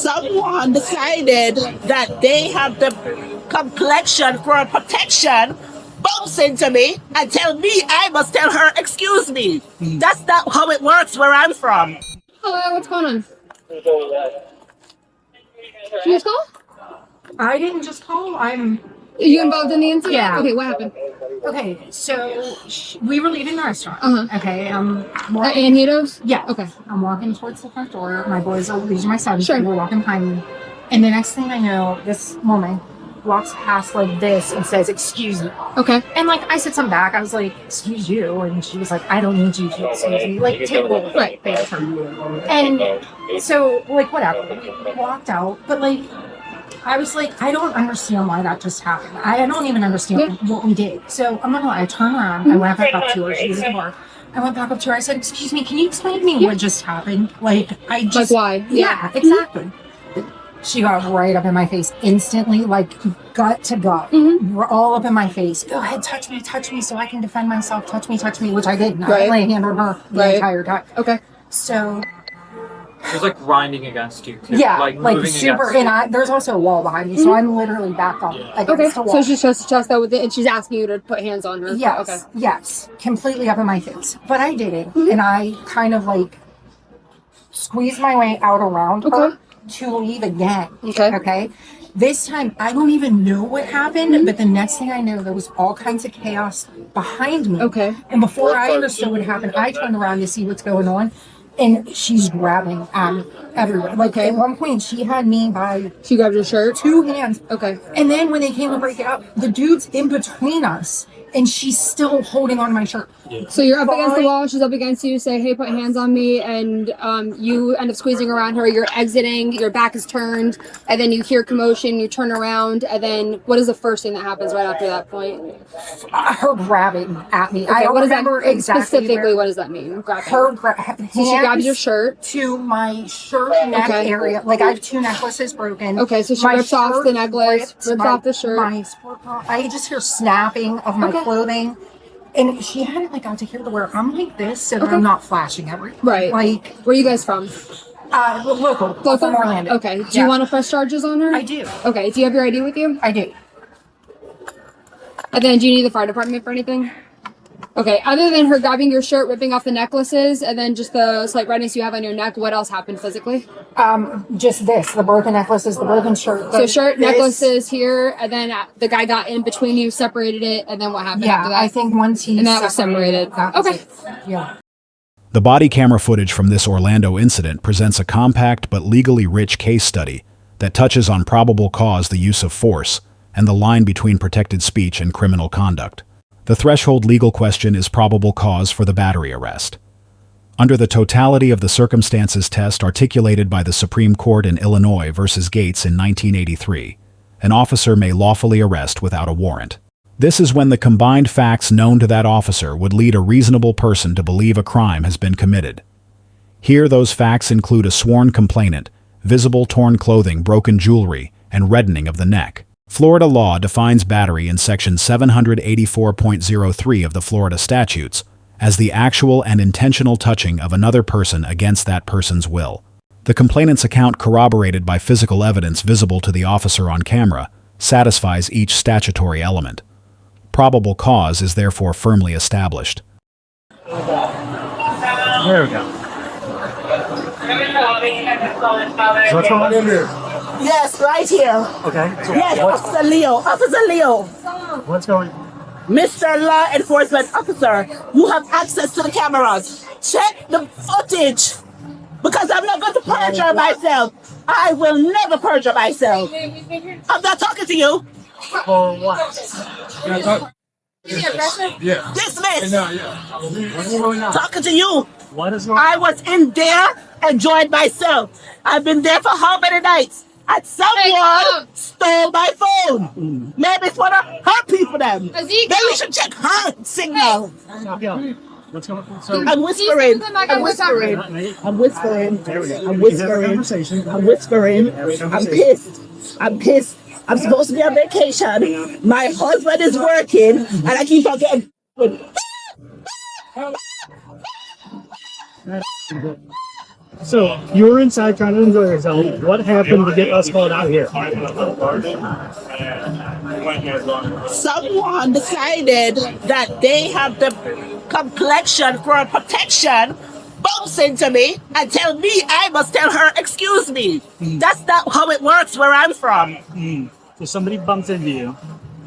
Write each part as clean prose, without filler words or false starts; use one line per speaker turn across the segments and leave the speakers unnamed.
someone decided that they have the complexion for a protection, bumps into me and tell me I must tell her, excuse me. That's not how it works where I'm from.
Hello, what's going on? Did you just call?
I didn't just call.
Are you involved in the incident?
Yeah.
Okay, what happened?
Okay, so we were leaving the restaurant. Okay,
Anito's?
Yeah.
Okay.
I'm walking towards the front door. My boys are, these are my sons.
Sure.
We're walking behind me. And the next thing I know, this woman walks past like this and says, excuse me.
Okay.
And like, I said something back. I was like, excuse you. And she was like, I don't need you to excuse me. Like, take a little
right.
And so, like, whatever. We walked out. But like, I was like, I don't understand why that just happened. I don't even understand what we did. So I'm not gonna lie, I turned around, I went back up to her, she was in the bar. I went back up to her, I said, excuse me, can you explain to me what just happened? Like, I just...
Like why?
Yeah, exactly. She got right up in my face instantly, like gut to gut. We're all up in my face. Go ahead, touch me so I can defend myself. Touch me, which I didn't. I lay a hand on her the entire time.
Okay.
So...
It was like grinding against you. Too.
Yeah,
like
super. And there's also a wall behind me, so I'm literally back up against the wall.
So she's just that with it, and she's asking you to put hands on her.
Yes,
okay.
Yes, completely up in my face. But I did it, and I kind of like squeezed my way out around her to leave again. Okay. This time, I don't even know what happened, but the next thing I know, there was all kinds of chaos behind me.
Okay.
And before I understood what happened, I turned around to see what's going on. And she's grabbing at me everywhere. Like, at one point, she had me by...
She grabbed your shirt?
2 hands.
Okay.
And then when they came to break it up, the dude's in between us. And she's still holding on to my shirt.
So you're up against the wall, she's up against you, say, hey, put hands on me, and you end up squeezing around her, you're exiting, your back is turned, and then you hear commotion, you turn around, and then what is the first thing that happens right after that point?
Her grabbing at me.
Okay,
I don't
what
remember
does that,
exactly
specifically, what does that mean? Grabbing.
So
she grabs your shirt?
To my shirt neck area. Like, I have 2 necklaces broken.
Okay, so she rips off the necklace, rips off the shirt.
I just hear snapping of my clothing. And she hadn't like got to here to where I'm like this, so that I'm not flashing everything.
Right.
Like,
where are you guys from?
Local from Orlando.
Okay. Do you want to press charges on her?
I do.
Okay. Do you have your ID with you?
I do.
And then do you need the fire department for anything? Okay. Other than her grabbing your shirt, ripping off the necklaces, and then just the slight redness you have on your neck, what else happened physically?
Just this, the broken necklaces, the broken shirt.
So shirt, necklaces here, and then the guy got in between you, separated it, and then what happened after that?
I think once he
and that was separated. Okay.
Yeah.
The body camera footage from this Orlando incident presents a compact but legally rich case study that touches on probable cause, the use of force, and the line between protected speech and criminal conduct. The threshold legal question is probable cause for the battery arrest. Under the totality of the circumstances test articulated by the Supreme Court in Illinois versus Gates in 1983, an officer may lawfully arrest without a warrant. This is when the combined facts known to that officer would lead a reasonable person to believe a crime has been committed. Here, those facts include a sworn complainant, visible torn clothing, broken jewelry, and reddening of the neck. Florida law defines battery in Section 784.03 of the Florida statutes as the actual and intentional touching of another person against that person's will. The complainant's account, corroborated by physical evidence visible to the officer on camera, satisfies each statutory element. Probable cause is therefore firmly established.
There we go. What's going on here?
Yes, right here.
Okay. So
Yes, Officer Leo. Officer Leo.
What's going?
Mr. Law Enforcement Officer, you have access to the cameras. Check the footage. Because I'm not going to perjure myself. I will never perjure myself. I'm not talking to you.
For what? Yeah.
Dismiss.
No, yeah. What's going on?
Talking to you.
What is going on?
I was in there, enjoyed myself. I've been there for how many nights? And someone stole my phone. Maybe it's one of her people then. Maybe we should check her signal.
What's going on? So,
I'm whispering. I'm whispering. I'm whispering. I'm whispering. I'm whispering. I'm pissed. I'm pissed. I'm supposed to be on vacation. My husband is working, and I keep on getting.
So you were inside trying to enjoy yourself. What happened to get us called out here?
Someone decided that they have the complexion for protection, bumps into me and tell me I must tell her, excuse me. That's not how it works where I'm from.
So somebody bumps into you.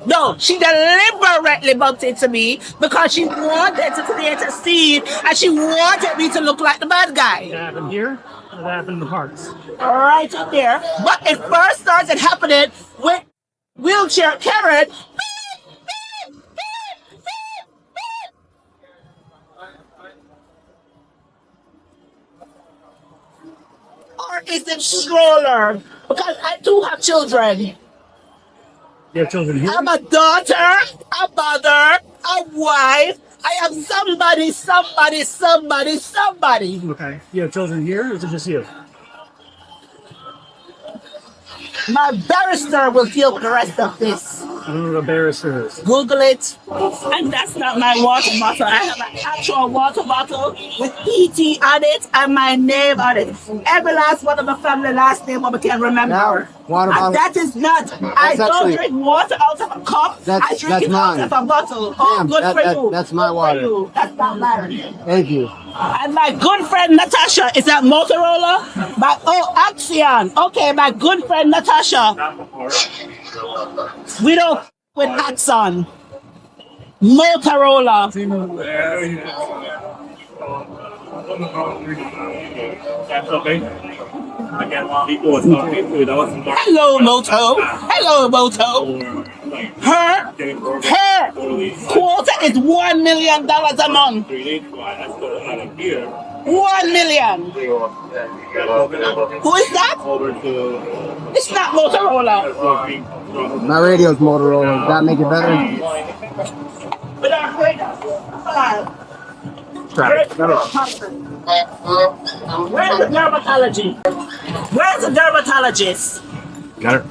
No, she deliberately bumped into me because she wanted to create a scene and she wanted me to look like the bad guy.
That happened here, or that happened in the parks?
Right up there. But it first started happening with wheelchair Karen. Or is it stroller? Because I do have children.
You have children here?
I'm a daughter, a mother, a wife. I am somebody.
Okay. You have children here, or is it just you?
My barrister will deal with the rest of this.
I don't know what a barrister is.
Google it. And that's not my water bottle. I have an actual water bottle with ET on it and my name on it. Every last one of my family last name I can remember.
Now, water
And
bottle.
that is not. I don't
actually-
drink water out of a cup. I drink
that's
it
mine.
out of a bottle. Oh,
Ma'am,
good for you.
that's my
Good for
water.
you. That's not mine.
Thank you.
And my good friend Natasha, is that Motorola? Axion. Okay, my good friend Natasha. We don't with Axon. Motorola. Hello, Moto. Hello, Moto. Her quota is $1 million a month. 1 million. Who is that? It's not Motorola.
My radio's Motorola. Does that make it better?
But I'm afraid of. Where's the dermatology? Where's the dermatologist?
Got her.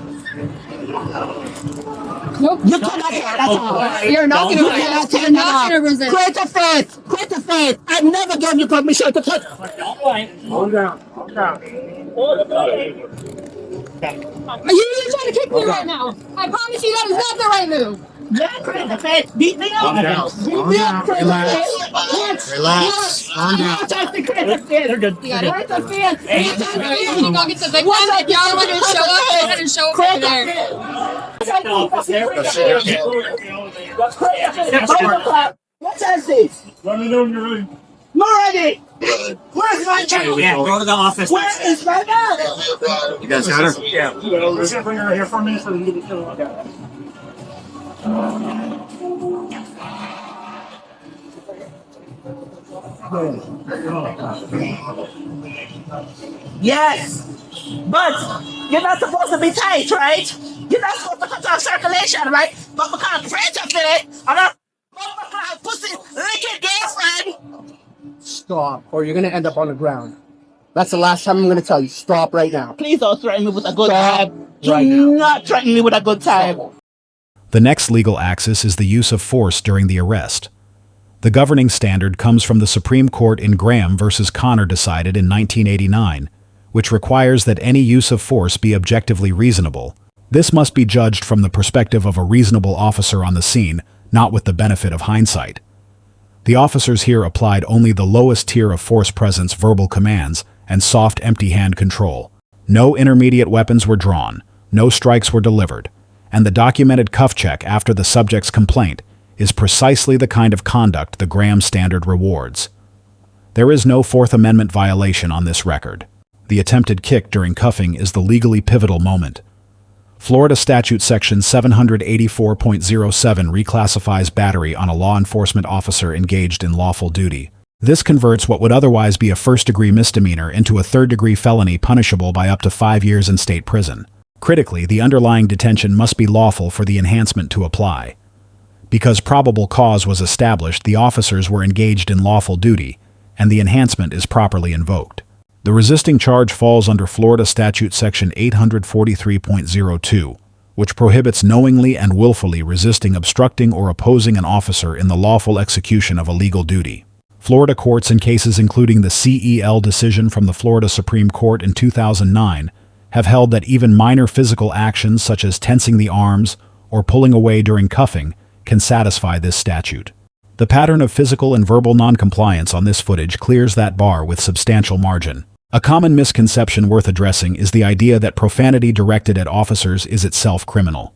Nope.
You cannot get that off.
You're not
You
gonna
cannot
you're
take
not
that
gonna
off.
resist.
Greater faith. Greater faith. I never gave you permission to touch.
Hold down. Hold down.
Are you really trying to kick me right now? I promise you that is not the right move.
Yeah, greater faith. Beat me up.
Calm down. Calm down. Relax. Relax. Calm down.
They're
good.
You got it.
Greater faith.
You go get the victim. If y'all want to show up, go ahead and show up over there.
What is this?
Let me know when you're ready.
I'm ready. Where's my check?
Yeah, go to the office.
Where is my bag?
You guys got her? Yeah. We're just gonna bring her here for a minute so we can get the look at it.
Yes, but you're not supposed to be tight, right? You're not supposed to cut off circulation, right? But because French of it, I'm a motherfucker pussy licking girlfriend.
Stop, or you're gonna end up on the ground. That's the last time I'm gonna tell you. Stop right now.
Please don't threaten me with a good
Stop
time. Do
right now.
not threaten me with a good time.
The next legal axis is the use of force during the arrest. The governing standard comes from the Supreme Court in Graham versus Connor decided in 1989, which requires that any use of force be objectively reasonable. This must be judged from the perspective of a reasonable officer on the scene, not with the benefit of hindsight. The officers here applied only the lowest tier of force presence verbal commands and soft empty hand control. No intermediate weapons were drawn, no strikes were delivered, and the documented cuff check after the subject's complaint is precisely the kind of conduct the Graham standard rewards. There is no Fourth Amendment violation on this record. The attempted kick during cuffing is the legally pivotal moment. Florida Statute Section 784.07 reclassifies battery on a law enforcement officer engaged in lawful duty. This converts what would otherwise be a first-degree misdemeanor into a third-degree felony punishable by up to 5 years in state prison. Critically, the underlying detention must be lawful for the enhancement to apply. Because probable cause was established, the officers were engaged in lawful duty, and the enhancement is properly invoked. The resisting charge falls under Florida Statute Section 843.02, which prohibits knowingly and willfully resisting, obstructing, or opposing an officer in the lawful execution of a legal duty. Florida courts in cases including the CEL decision from the Florida Supreme Court in 2009 have held that even minor physical actions such as tensing the arms or pulling away during cuffing can satisfy this statute. The pattern of physical and verbal noncompliance on this footage clears that bar with substantial margin. A common misconception worth addressing is the idea that profanity directed at officers is itself criminal.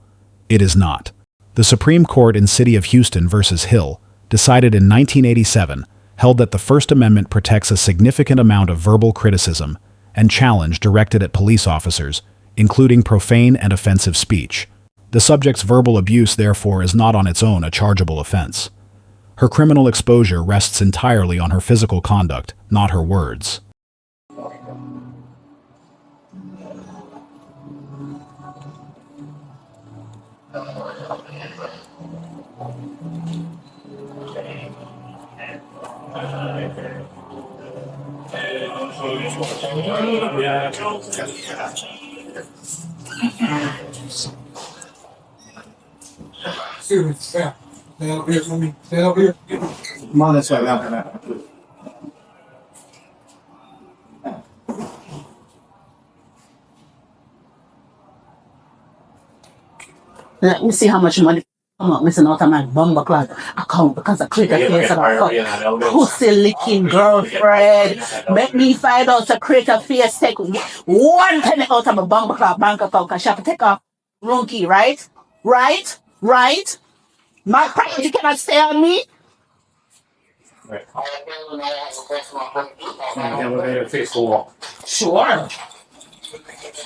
It is not. The Supreme Court in City of Houston versus Hill, decided in 1987, held that the First Amendment protects a significant amount of verbal criticism and challenge directed at police officers, including profane and offensive speech. The subject's verbal abuse, therefore, is not on its own a chargeable offense. Her criminal exposure rests entirely on her physical conduct, not her words.
Come on, this way. Now.
Let me see how much money I'm missing out of my bumper clock account because I create a face of a pussy licking girlfriend. Make me $5 to create a face, take 1 penny out of my bumper clock bank account because she have to take off room key, right? Right? My property cannot stay on me. Sure.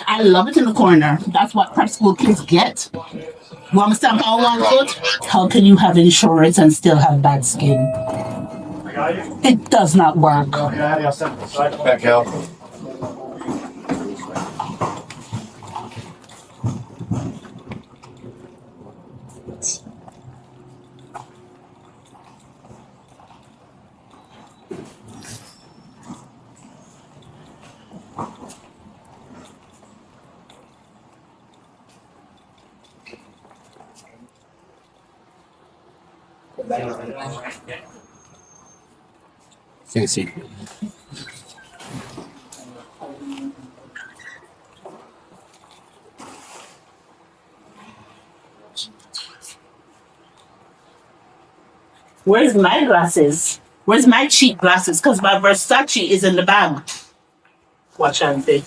I love it in the corner. That's what prep school kids get. Want me to stamp on 1 foot? How can you have insurance and still have bad skin? It does not work.
Back out. Can't see.
Where's my glasses? Where's my cheap glasses? Because my Versace is in the bag. Watch and see.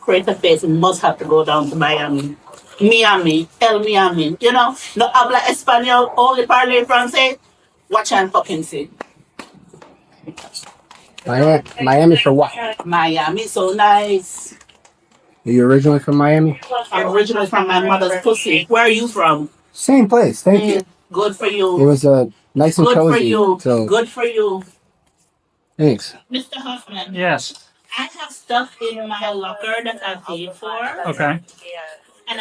Create a face must have to go down to Miami. El Miami. You know, no habla español, only parle francais. Watch and fucking see.
Miami for what?
Miami, so nice.
Are you originally from Miami?
I'm originally from my mother's pussy. Where are you from?
Same place. Thank you.
Good for
It
you.
was nice and
Good for
cozy.
you.
So
Good for you.
thanks.
Mr. Huffman,
Yes.
I have stuff in my locker that I paid for.
Okay.
And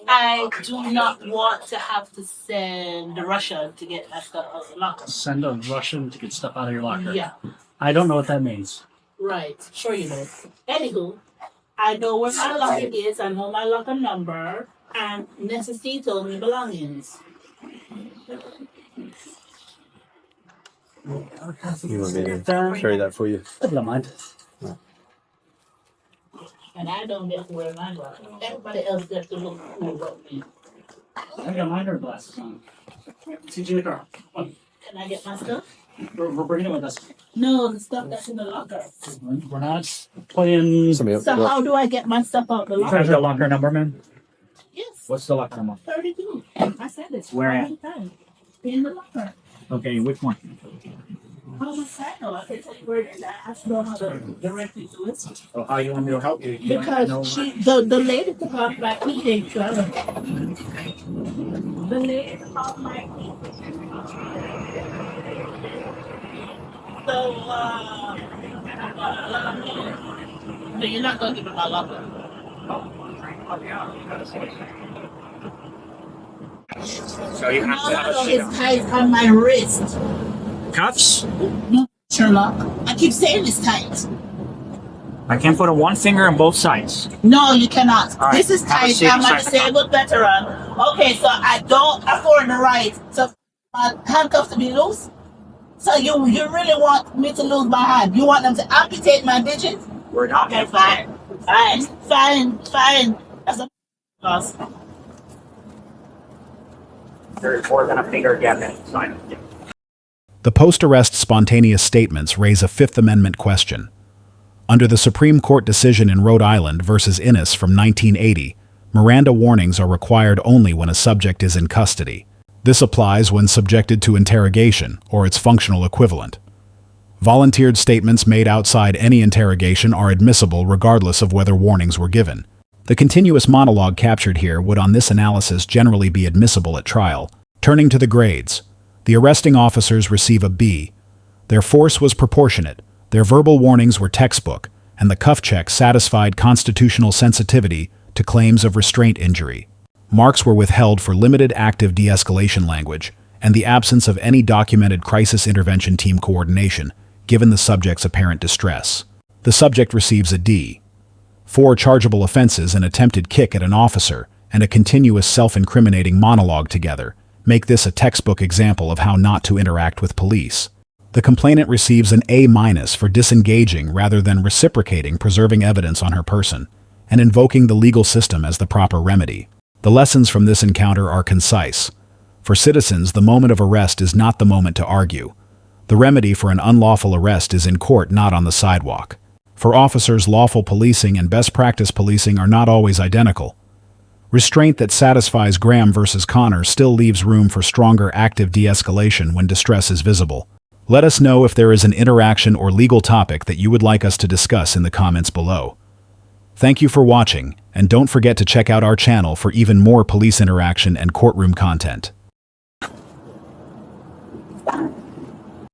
I do not want to have to send Russia to get that stuff out of the locker.
Send a Russian to get stuff out of your locker.
Yeah,
I don't know what that means.
right. Sure you know. Anywho, I know where my locker is. I know my locker number. And necesito mi belongings.
You want me to carry that for you?
I don't mind.
And I don't get to wear my glasses. Everybody else gets to look cool but me.
I got my glasses on. See you in the car. Come on.
Can I get my stuff?
We're bringing it with us.
No, the stuff that's in the locker.
We're not playing.
Somebody else.
So how do I get my stuff out the locker?
Treasure locker number, man.
Yes,
What's the locker number?
32. I said it.
Where at?
30 in the locker.
Okay, which one?
How much I know? I can tell you where it is. I have to know how to direct you to it.
So how you want me to help you? You want to know
Because the lady took off my eating travel. The lady took off my eating. So, so you're not going to give me my locker.
So you have to have a
It's tight on my wrist.
cuffs?
No, Sherlock. I keep saying it's tight.
I can't put a one finger on both sides.
No, you cannot.
All right,
This is
have a
tight.
seat
I'm a
beside the
disabled veteran. Okay, so I don't afford the right to my handcuffs to be loose. So you really want me to lose my hand? You want them to amputate my digit?
We're not
Okay, fine. Fine. That's a loss.
There's more than a finger gap inside.
The post-arrest spontaneous statements raise a Fifth Amendment question. Under the Supreme Court decision in Rhode Island versus Innis from 1980, Miranda warnings are required only when a subject is in custody. This applies when subjected to interrogation, or its functional equivalent. Volunteered statements made outside any interrogation are admissible regardless of whether warnings were given. The continuous monologue captured here would on this analysis generally be admissible at trial. Turning to the grades, the arresting officers receive a B. Their force was proportionate, their verbal warnings were textbook, and the cuff check satisfied constitutional sensitivity to claims of restraint injury. Marks were withheld for limited active de-escalation language and the absence of any documented crisis intervention team coordination, given the subject's apparent distress. The subject receives a D. 4 chargeable offenses: an attempted kick at an officer and a continuous self-incriminating monologue together make this a textbook example of how not to interact with police. The complainant receives an A- for disengaging rather than reciprocating, preserving evidence on her person, and invoking the legal system as the proper remedy. The lessons from this encounter are concise. For citizens, the moment of arrest is not the moment to argue. The remedy for an unlawful arrest is in court, not on the sidewalk. For officers, lawful policing and best practice policing are not always identical. Restraint that satisfies Graham versus Connor still leaves room for stronger active de-escalation when distress is visible. Let us know if there is an interaction or legal topic that you would like us to discuss in the comments below. Thank you for watching, and don't forget to check out our channel for even more police interaction and courtroom content.